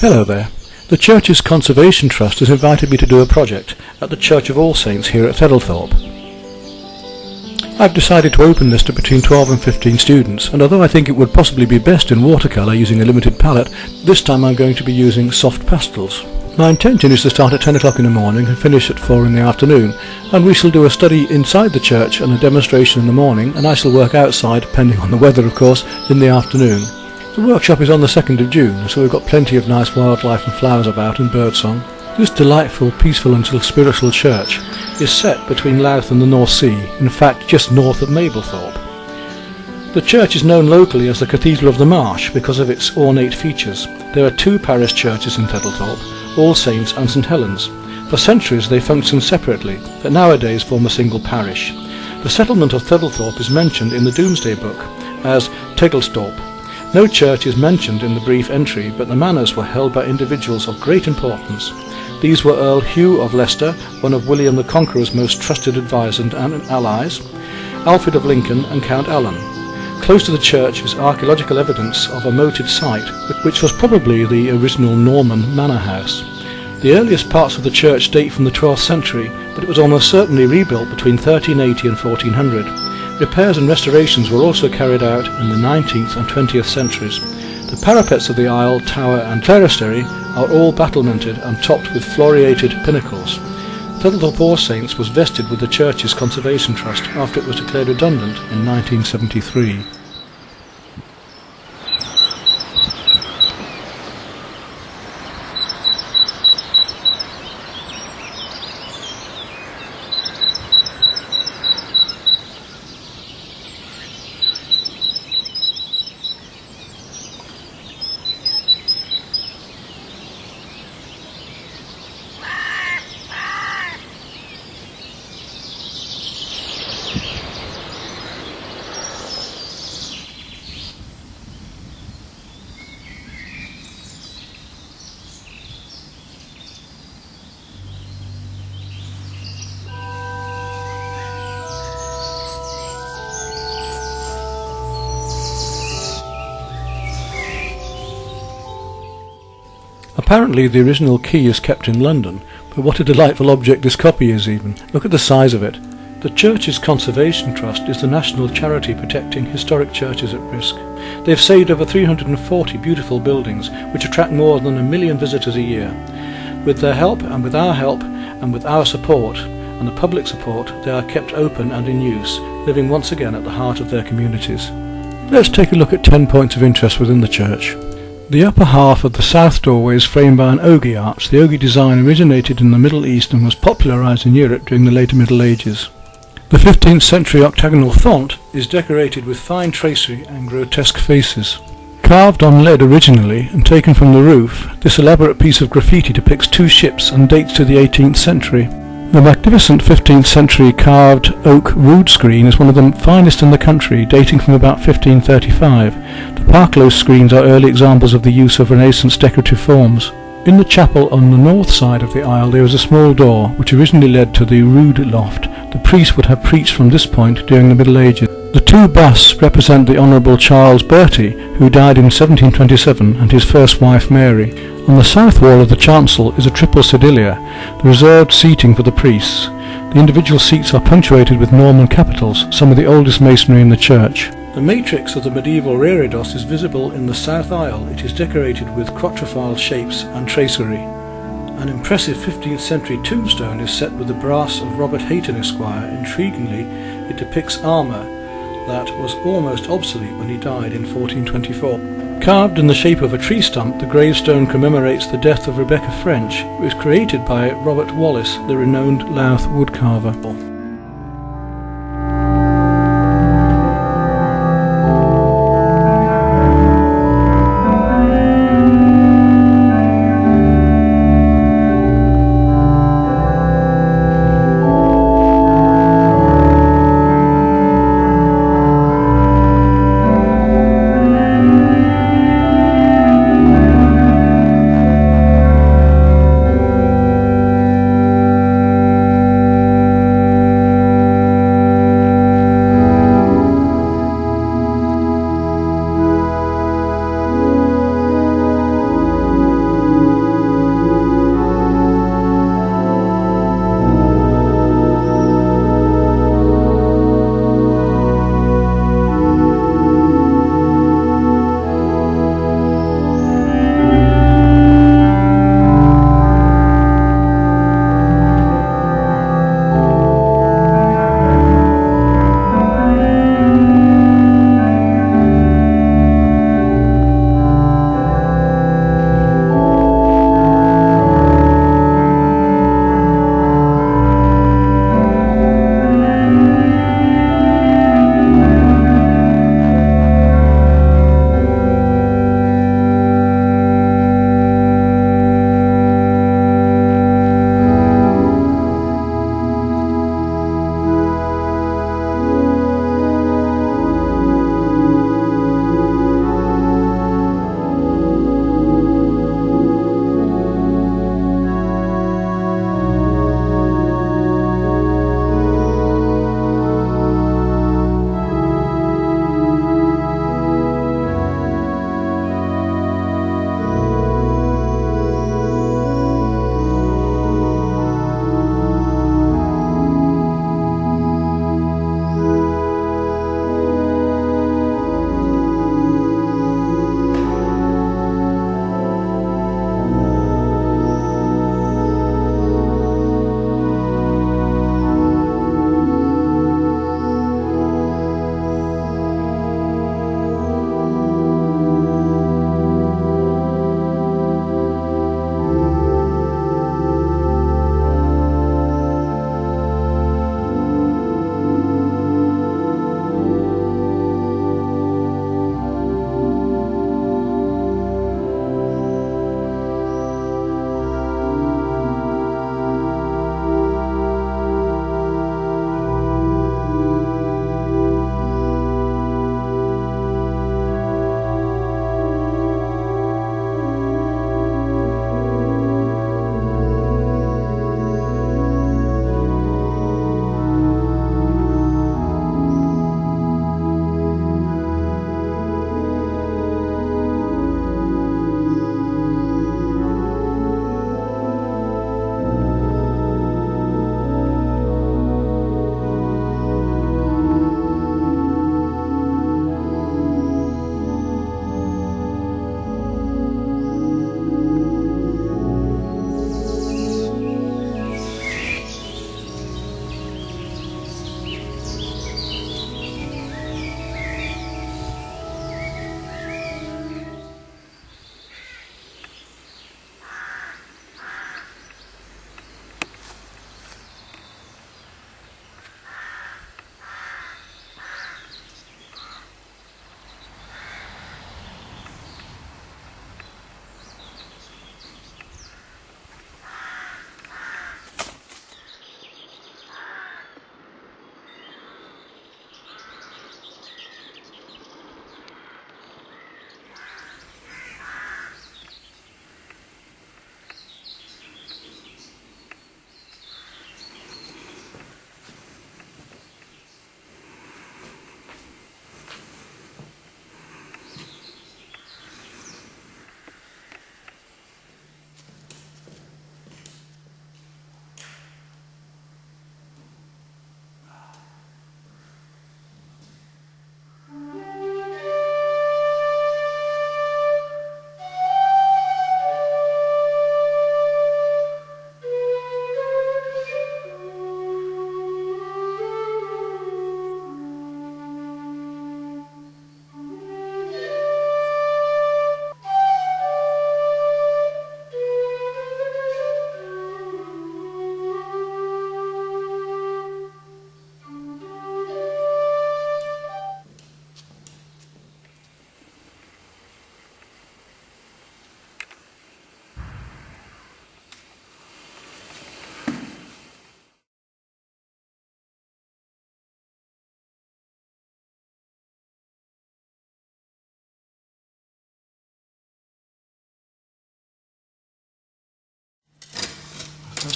Hello there. The church's Conservation Trust has invited me to do a project at the Church of All Saints here at Theddlethorpe. I've decided to open this to between 12 and 15 students, and although I think it would possibly be best in watercolour using a limited palette, this time I'm going to be using soft pastels. My intention is to start at 10 o'clock in the morning and finish at 4 in the afternoon, and we shall do a study inside the church and a demonstration in the morning, and I shall work outside, depending on the weather of course, in the afternoon. The workshop is on the 2nd of June, so we've got plenty of nice wildlife and flowers about and birdsong. This delightful, peaceful and spiritual church is set between Louth and the North Sea, in fact just north of Mablethorpe. The church is known locally as the Cathedral of the Marsh because of its ornate features. There are two parish churches in Theddlethorpe, All Saints and St Helens. For centuries they functioned separately, but nowadays form a single parish. The settlement of Theddlethorpe is mentioned in the Domesday Book as Theddlethorpe. No church is mentioned in the brief entry, but the manors were held by individuals of great importance. These were Earl Hugh of Leicester, one of William the Conqueror's most trusted advisors and allies, Alfred of Lincoln and Count Alan. Close to the church is archaeological evidence of a moated site, which was probably the original Norman manor house. The earliest parts of the church date from the 12th century, but it was almost certainly rebuilt between 1380 and 1400. Repairs and restorations were also carried out in the 19th and 20th centuries. The parapets of the aisle, tower and clerestory are all battlemented and topped with floriated pinnacles. Theddlethorpe All Saints was vested with the church's Conservation Trust after it was declared redundant in 1973. Apparently the original key is kept in London, but what a delightful object this copy is even. Look at the size of it. The church's Conservation Trust is the national charity protecting historic churches at risk. They've saved over 340 beautiful buildings, which attract more than 1 million visitors a year. With their help, and with our help, and with our support, and the public support, they are kept open and in use, living once again at the heart of their communities. Let's take a look at 10 points of interest within the church. The upper half of the south doorway is framed by an ogee arch. The ogee design originated in the Middle East and was popularised in Europe during the later Middle Ages. The 15th century octagonal font is decorated with fine tracery and grotesque faces. Carved on lead originally and taken from the roof, this elaborate piece of graffiti depicts two ships and dates to the 18th century. The magnificent 15th century carved oak rood screen is one of the finest in the country, dating from about 1535. The Parklow screens are early examples of the use of Renaissance decorative forms. In the chapel on the north side of the aisle there is a small door, which originally led to the rood loft. The priest would have preached from this point during the Middle Ages. The two busts represent the Honourable Charles Bertie, who died in 1727, and his first wife Mary. On the south wall of the chancel is a triple sedilia, the reserved seating for the priests. The individual seats are punctuated with Norman capitals, some of the oldest masonry in the church. The matrix of the medieval reredos is visible in the south aisle. It is decorated with quatrefoil shapes and tracery. An impressive 15th century tombstone is set with the brass of Robert Hayton Esquire. Intriguingly, it depicts armour that was almost obsolete when he died in 1424. Carved in the shape of a tree stump, the gravestone commemorates the death of Rebecca French. It was created by Robert Wallace, the renowned Louth woodcarver.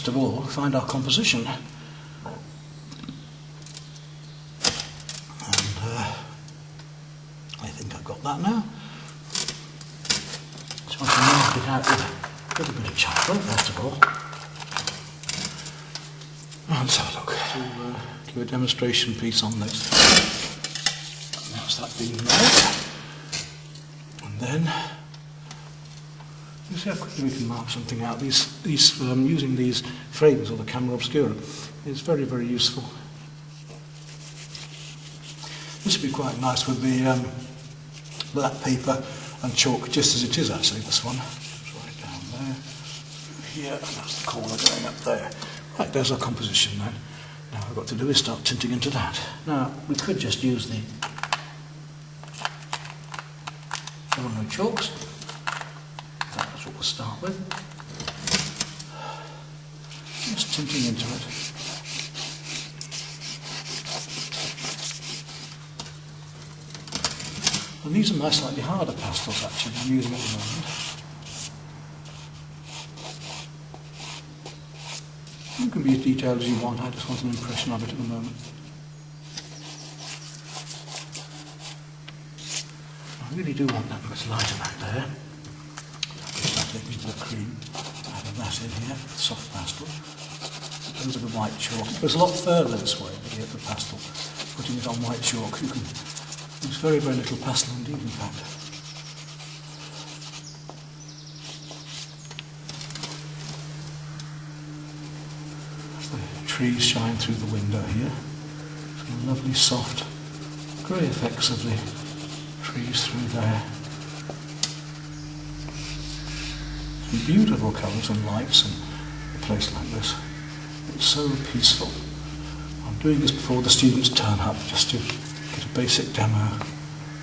of all, find our composition. And I think I've got that now. So I can mark it out with a little bit of charcoal, first of all. Let's have a look. To do a demonstration piece on this. That's that being made. And then, you see how quickly we can mark something out. Using these frames or the camera obscura is very, very useful. This would be quite nice with the black paper and chalk, just as it is actually, this one. It's right down there. Here, and that's the corner going up there. Right, there's our composition then. Now what I've got to do is start tinting into that. Now, we could just use the ordinary chalks. That's what we'll start with. Just tinting into it. And these are my slightly harder pastels actually I'm using at the moment. You can be as detailed as you want, I just want an impression of it at the moment. I really do want that much lighter back there. I'll take a bit of cream, add that in here, soft pastel. Those are the white chalk. It goes a lot further this way, here for pastel. Putting it on white chalk, you can use very, very little pastel indeed, in fact. Trees shine through the window here. Some lovely soft grey effects of the trees through there. Some beautiful colours and lights in a place like this. It's so peaceful. I'm doing this before the students turn up just to get a basic demo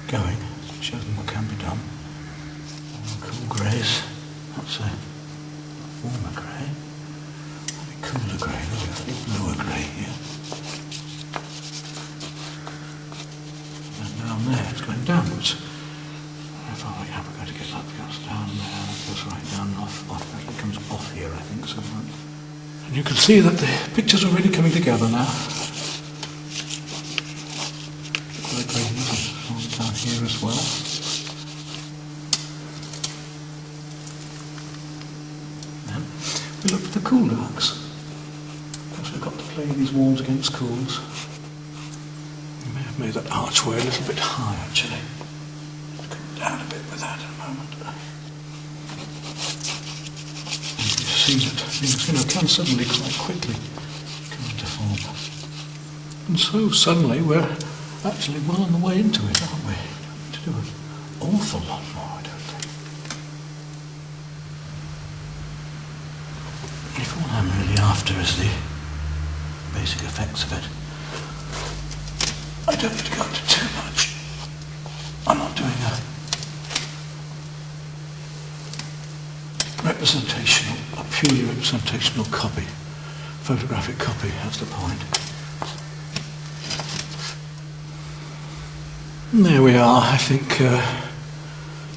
going, show them what can be done. Cool greys. That's a warmer grey. Cooler grey, there's a bluer grey here. And down there, it's going downwards. How far we have, we're going to get that goes down there, that goes right down and off, it comes off here, I think, so. And you can see that the pictures are really coming together now. Quite great, down here as well. Then we look at the cool darks. We've got to play these warms against cools. We may have made that archway a little bit high actually. Let's come down a bit with that in a moment. And you see that things can suddenly quite quickly come into form. And so suddenly we're actually well on the way into it, aren't we? We don't need to do an awful lot more, I don't think. If all I'm really after is the basic effects of it. I don't need to go into too much. I'm not doing a purely representational copy, photographic copy, that's the point. And there we are, I think,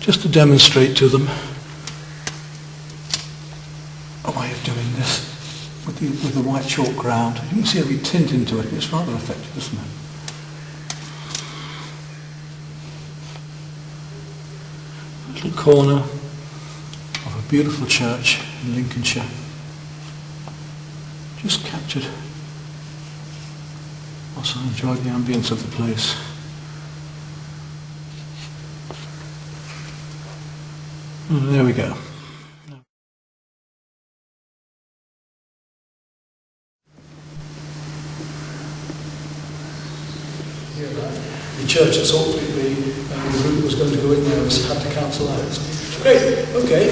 just to demonstrate to them a way of doing this. With the white chalk ground. You can see how we tint into it. It's rather effective, isn't it? A little corner of a beautiful church in Lincolnshire. Just captured whilst I enjoyed the ambience of the place. And there we go. The church at Saltfleet, the group that was going to go in there had to cancel out. Great, okay.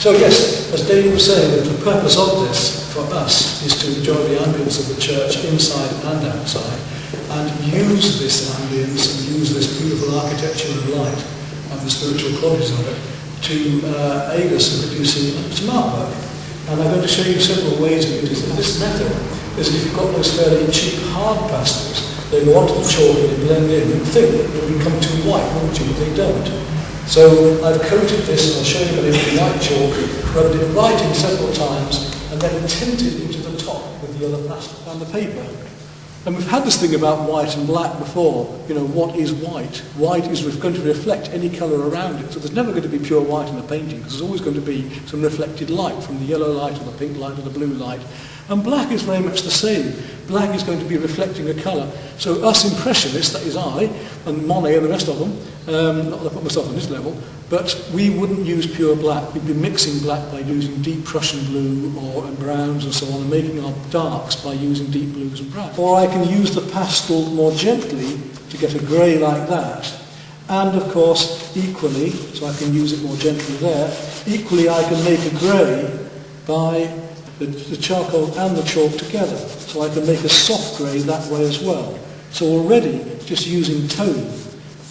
So yes, as Dave was saying, the purpose of this for us is to enjoy the ambience of the church inside and outside, and use this ambience and use this beautiful architecture and light and the spiritual qualities of it to aid us in producing some artwork. And I'm going to show you several ways of using this method. Is if you've got those fairly cheap hard pastels, they go onto the chalk and they blend in. You'd think that they would become too white, wouldn't you? But they don't. So I've coated this, and I'll show you that in white chalk, rubbed it right in several times, and and then tint it into the top with the other pastel and the paper. And we've had this thing about white and black before. You know, what is white? White is going to reflect any colour around it. So there's never going to be pure white in a painting, because there's always going to be some reflected light from the yellow light or the pink light or the blue light. And black is very much the same. Black is going to be reflecting a colour. So us impressionists, that is I, and Monet and the rest of them, not that I put myself on this level, but we wouldn't use pure black. We'd be mixing black by using deep Prussian blue and browns and so on, and making our darks by using deep blues and browns. Or I can use the pastel more gently to get a grey like that. And of course, equally, so I can use it more gently there, equally I can make a grey by the charcoal and the chalk together. So I can make a soft grey that way as well. So already, just using tone,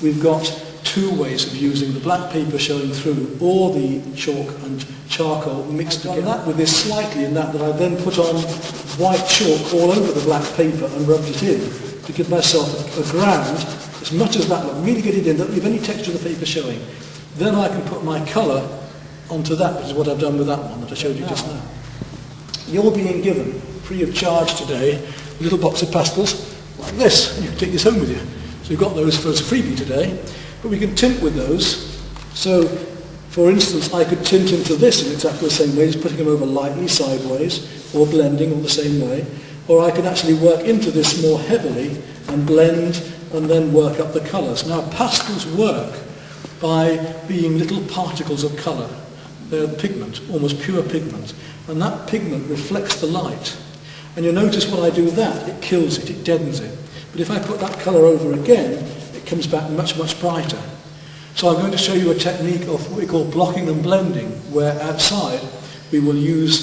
we've got two ways of using the black paper showing through, or the chalk and charcoal mixed together. I've done that with this slightly in that I then put on white chalk all over the black paper and rubbed it in to give myself a ground, as much as that look, really get it in, don't leave any texture of the paper showing. Then I can put my colour onto that, which is what I've done with that one that I showed you just now. You're being given, free of charge today, a little box of pastels like this. You can take this home with you. So you've got those for as a freebie today, but we can tint with those. So, for instance, I could tint into this in exactly the same way, just putting them over lightly sideways, or blending all the same way. Or I can actually work into this more heavily and blend and then work up the colours. Now, pastels work by being little particles of colour. They're pigment, almost pure pigment. And that pigment reflects the light. And you'll notice when I do that, it kills it, it deadens it. But if I put that colour over again, it comes back much, much brighter. So I'm going to show you a technique of what we call blocking and blending, where outside we will we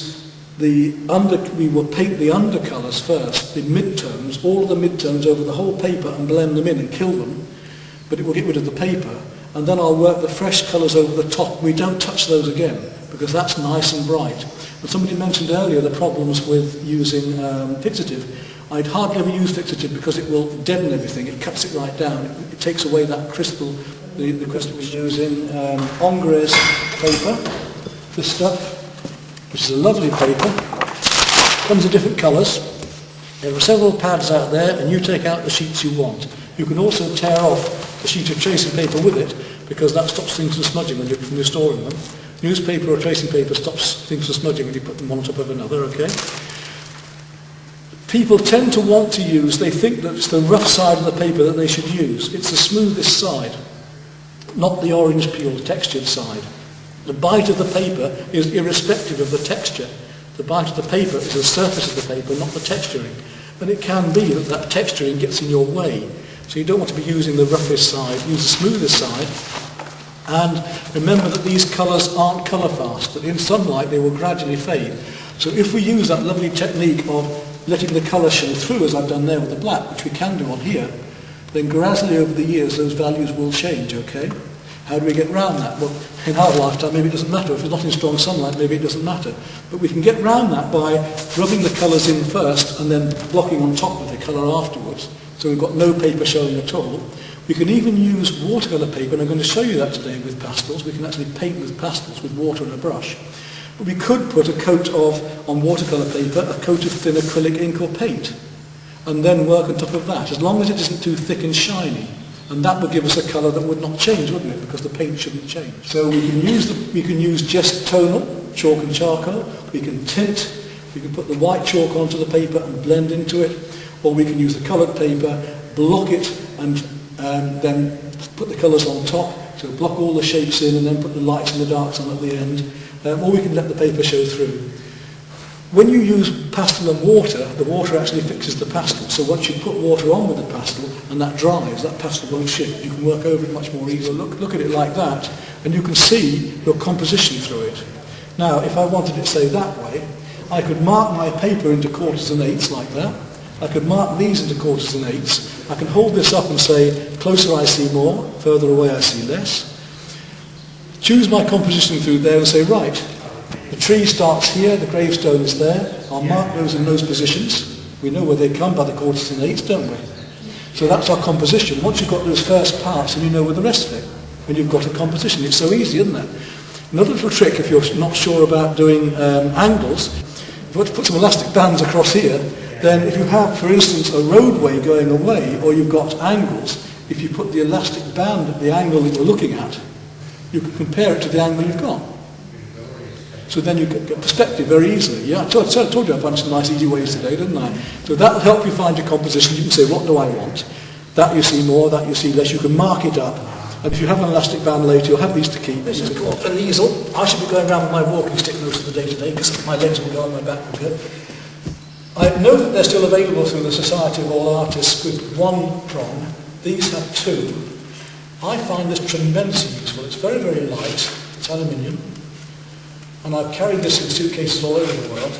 will paint the undercolours first, the midtones, all of the midtones over the whole paper and blend them in and kill them. But it will get rid of the paper. And then I'll work the fresh colours over the top. We don't touch those again, because that's nice and bright. And somebody mentioned earlier the problems with using fixative. I'd hardly ever use fixative because it will deaden everything. It cuts it right down. It takes away that crystal, the crystal we use in Ingres paper, this stuff, which is a lovely paper. Comes in different colours. There are several pads out there, and you take out the sheets you want. You can also tear off the sheet of tracing paper with it, because that stops things from smudging when you're storing them. Newspaper or tracing paper stops things from smudging when you put them one on top of another, okay? People tend to want to use, they think that it's the rough side of the paper that they should use. It's the smoothest side, not the orange peel textured side. The bite of the paper is irrespective of the texture. The bite of the paper is the surface of the paper, not the texturing. And it can be that that texturing gets in your way. So you don't want to be using the roughest side, use the smoothest side. And remember that these colours aren't colour fast, that in sunlight they will gradually fade. So if we use that lovely technique of letting the colour show through, as I've done there with the black, which we can do on here, then gradually over the years those values will change, okay? How do we get round that? Well, in our lifetime maybe it doesn't matter. If it's not in strong sunlight, maybe it doesn't matter. But we can get round that by rubbing the colours in first and then blocking on top with the colour afterwards. So we've got no paper showing at all. We can even use watercolour paper, and I'm going to show you that today with pastels. We can actually paint with pastels with water and a brush. But we could put a coat of, on watercolour paper, a coat of thin acrylic ink or paint, and then work on top of that, as long as it isn't too thick and shiny. And that would give us a colour that would not change, wouldn't it? Because the paint shouldn't change. So we can use just tonal, chalk and charcoal. We can tint. We can put the white chalk onto the paper and blend into it. Or we can use the coloured paper, block it, and then put the colours on top. So block all the shapes in and then put the lights and the darks on at the end. Or we can let the paper show through. When you use pastel and water, the water actually fixes the pastel. So once you put water on with the pastel and that dries, that pastel won't shift. You can work over it much more easily. Look at it like that, and you can see your composition through it. Now, if I wanted it, say, that way, I could mark my paper into quarters and eighths like that. I could mark these into quarters and eighths. I can hold this up and say, closer I see more, further away I see less. Choose my composition through there and say, right, the tree starts here, the gravestone is there. I'll mark those in those positions. We know where they come by the quarters and eighths, don't we? So that's our composition. Once you've got those first parts, and you know where the rest fit, when you've got a composition. It's so easy, isn't it? Another little trick, if you're not sure about doing angles, If you want to put some elastic bands across here, then if you have, for instance, a roadway going away, or you've got angles, if you put the elastic band at the angle that you're looking at, you can compare it to the angle you've got. So then you get perspective very easily. Yeah, I told you I found some nice easy ways today, didn't I? So that will help you find your composition. You can say, what do I want? That you see more, that you see less. You can mark it up. And if you have an elastic band later, you'll have these to keep. This is called an easel. I should be going around with my walking stick most of the day today because my legs will go on my back will go. I know that they're still available through the Society of All Artists with one prong. These have two. I find this tremendously useful. It's very, very light. It's aluminium. And I've carried this in suitcases all over the world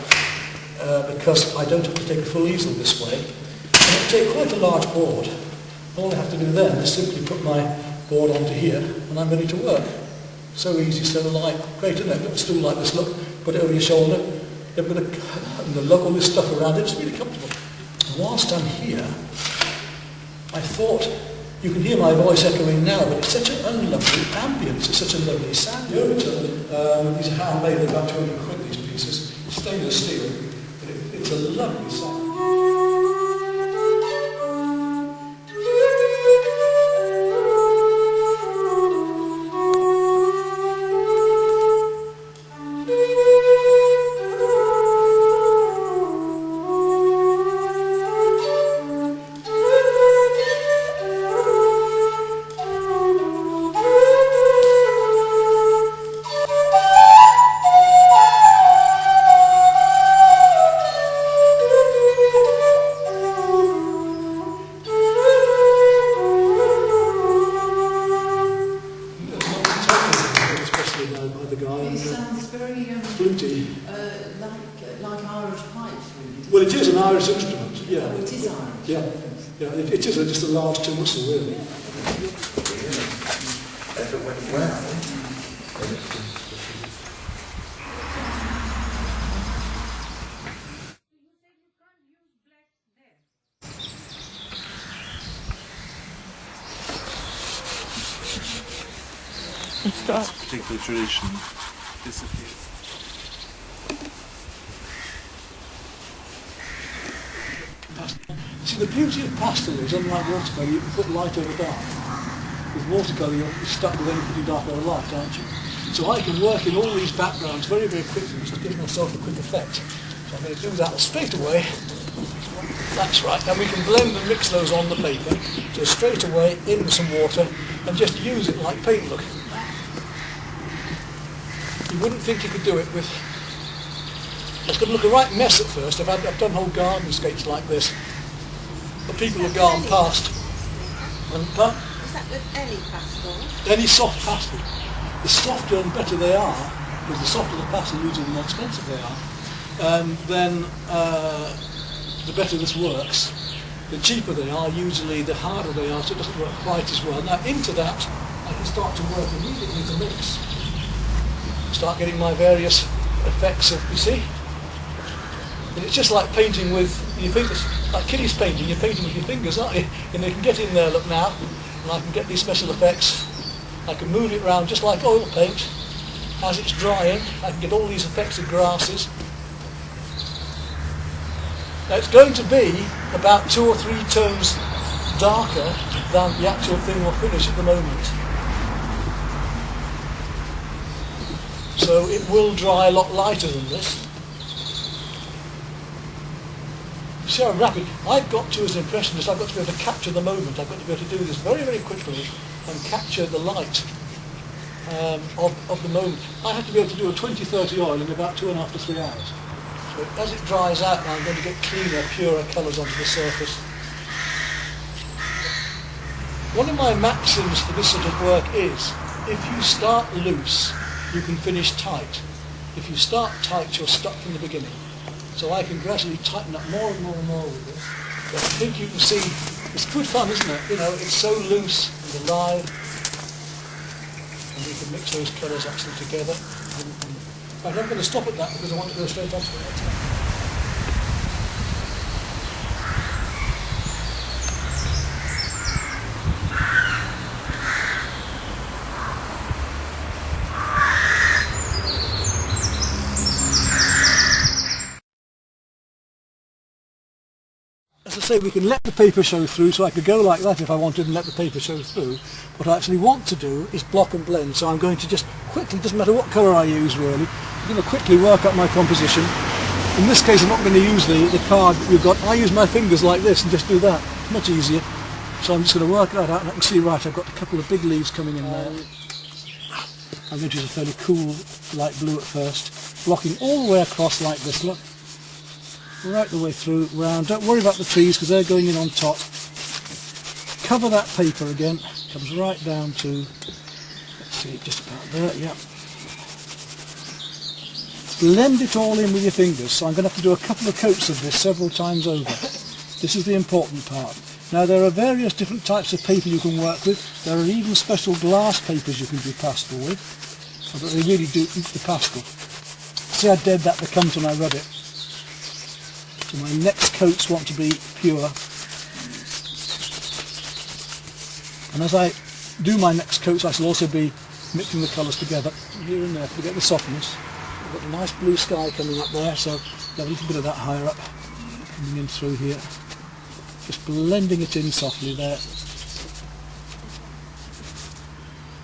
because I don't have to take a full easel this way. And I take quite a large board. All I have to do then is simply put my board onto here and I'm ready to work. So easy, so light. Great, isn't it? Got a stool like this, look, put it over your shoulder. You've got to lug all this stuff around it. It's really comfortable. Whilst I'm here, I thought, you can hear my voice echoing now, but it's such an lovely ambience, it's such a lovely sound. The overtone, these are handmade, they're about 200 quid, these pieces. Stainless steel, but it's a lovely sound. Well, it is an Irish instrument, yeah. Oh, it is Irish. Yeah, it is just a large tin whistle, really. If it went well, this particular tradition disappeared. See, the beauty of pastel is, unlike watercolour, you can put light over dark. With watercolour, you're stuck with only putting dark over light, aren't you? So I can work in all these backgrounds very, very quickly, just to give myself a quick effect. So I'm going to do that straight away. That's right, and we can blend and mix those on the paper. So straight away, in with some water, and just use it like paint, look. You wouldn't think you could do it with... It's going to look a right mess at first. I've done whole gardenscapes like this. But people have gone past. And, Is that with any pastel? any soft pastel. The softer and better they are, because the softer the pastel, usually the more expensive they are, then the better this works. The cheaper they are, usually the harder they are, so it doesn't work quite as well. Now into that, I can start to work immediately to mix. Start getting my various effects of, you see? And it's just like painting with your fingers, like kiddies painting, you're painting with your fingers, aren't you? And you can get in there, look now, and I can get these special effects. I can move it around just like oil paint. As it's drying, I can get all these effects of grasses. Now it's going to be about 2 or 3 tones darker than the actual thing will finish at the moment. So it will dry a lot lighter than this. See how rapid, I've got to, as an impressionist, I've got to be able to capture the moment. I've got to be able to do this very, very quickly and capture the light of the moment. I have to be able to do a 20-30 oil in about 2.5 to 3 hours. So as it dries out now, I'm going to get cleaner, purer colours onto the surface. One of my maxims for this sort of work is, if you start loose, you can finish tight. If you start tight, you're stuck from the beginning. So I can gradually tighten up more and more and more with this. But I think you can see, it's good fun, isn't it? You know, it's so loose and alive. And we can mix those colours actually together. I'm not going to stop at that because I want to go straight on to it. As I say, we can let the paper show through, so I could go like that if I wanted and let the paper show through. What I actually want to do is block and blend, so I'm going to just quickly, doesn't matter what colour I use really, I'm going to quickly work up my composition. In this case I'm not going to use the card that we've got. I use my fingers like this and just do that. It's much easier. So I'm just going to work that out, and I can see, right, I've got a couple of big leaves coming in there. I'm going to use a fairly cool light blue at first, blocking all the way across like this, look. Right the way through, round. Don't worry about the trees because they're going in on top. Cover that paper again, comes right down to, let's see, just about there, yeah. Blend it all in with your fingers, so I'm going to have to do a couple of coats of this several times over. This is the important part. Now there are various different types of paper you can work with. There are even special glass papers you can do pastel with, but they really do eat the pastel. See how dead that becomes when I rub it. So my next coats want to be pure. And as I do my next coats, I shall also be mixing the colours together here and there to get the softness. I've got a nice blue sky coming up there, so have a little bit of that higher up, coming in through here. Just blending it in softly there.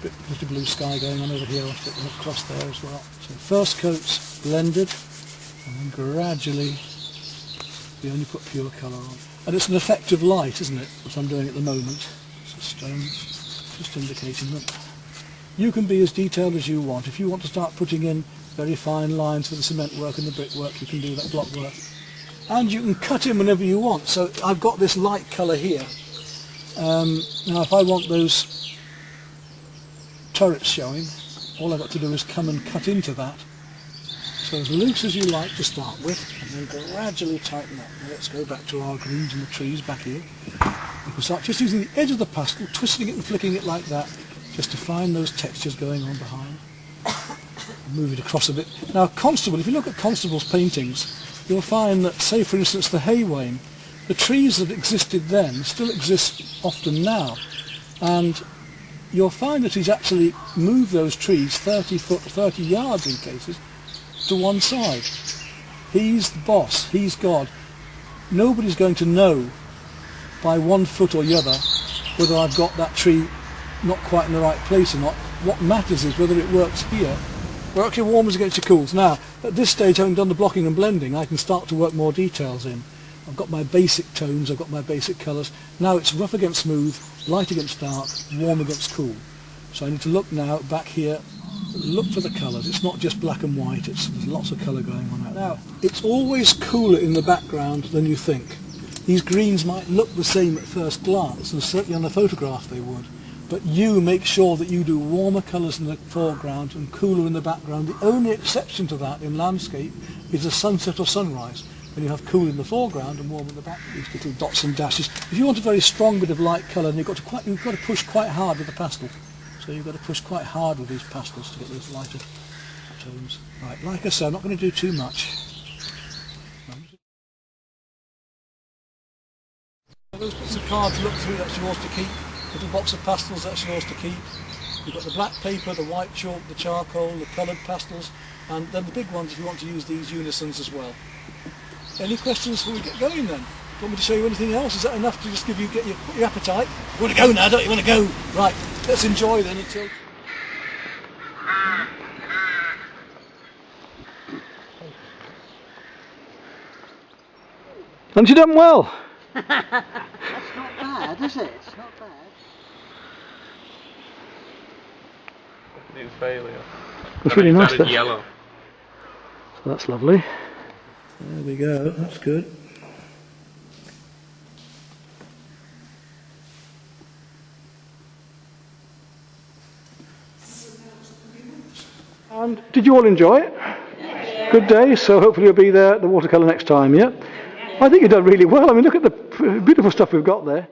Bit of blue sky going on over here, I'll put them across there as well. So first coat's blended, and then gradually we only put pure colour on. And it's an effective light, isn't it, that I'm doing at the moment. Just indicating them. You can be as detailed as you want. If you want to start putting in very fine lines for the cement work and the brickwork, you can do that, block work. And you can cut in whenever you want. So I've got this light colour here. Now if I want those turrets showing, all I've got to do is come and cut into that. So as loose as you like to start with, and then gradually tighten up. Now let's go back to our greens and the trees back here. You can start just using the edge of the pastel, twisting it and flicking it like that, just to find those textures going on behind. Move it across a bit. Now Constable, if you look at Constable's paintings, you'll find that, say for instance the hay wain, the trees that existed then still exist often now, and you'll find that he's actually moved those trees 30 foot, 30 yards in cases, to one side. He's the boss, he's God. Nobody's going to know by 1 foot or the other whether I've got that tree not quite in the right place or not. What matters is whether it works here. We're actually warm as against your cools. Now, at this stage, having done the blocking and blending, I can start to work more details in. I've got my basic tones, I've got my basic colours. Now it's rough against smooth, light against dark, warm against cool. So I need to look now, back here, look for the colours. It's not just black and white, there's lots of colour going on out there. Now, it's always cooler in the background than you think. These greens might look the same at first glance, and certainly on the photograph they would. But you make sure that you do warmer colours in the foreground and cooler in the background. The only exception to that in landscape is a sunset or sunrise, when you have cool in the foreground and warm in the back. These little dots and dashes. If you want a very strong bit of light colour, then you've got to push quite hard with the pastel. So you've got to push quite hard with these pastels to get those lighter tones. Right, like I said, I'm not going to do too much. Those bits of cards look through, that's yours to keep. Little box of pastels, that's yours to keep. You've got the black paper, the white chalk, the charcoal, the coloured pastels, and then the big ones if you want to use these unisons as well. Any questions before we get going then? Do you want me to show you anything else? Is that enough to just get your appetite? You want to go now, don't you want to go? Right, let's enjoy then until... Haven't you done well? That's not bad, is it? It's not bad. New failure. That's really nice. That yellow. So that's lovely. There we go, that's good. And did you all enjoy it? Yeah. Good day, so hopefully you'll be there at the watercolour next time, yeah? I think you've done really well. I mean, look at the beautiful stuff we've got there.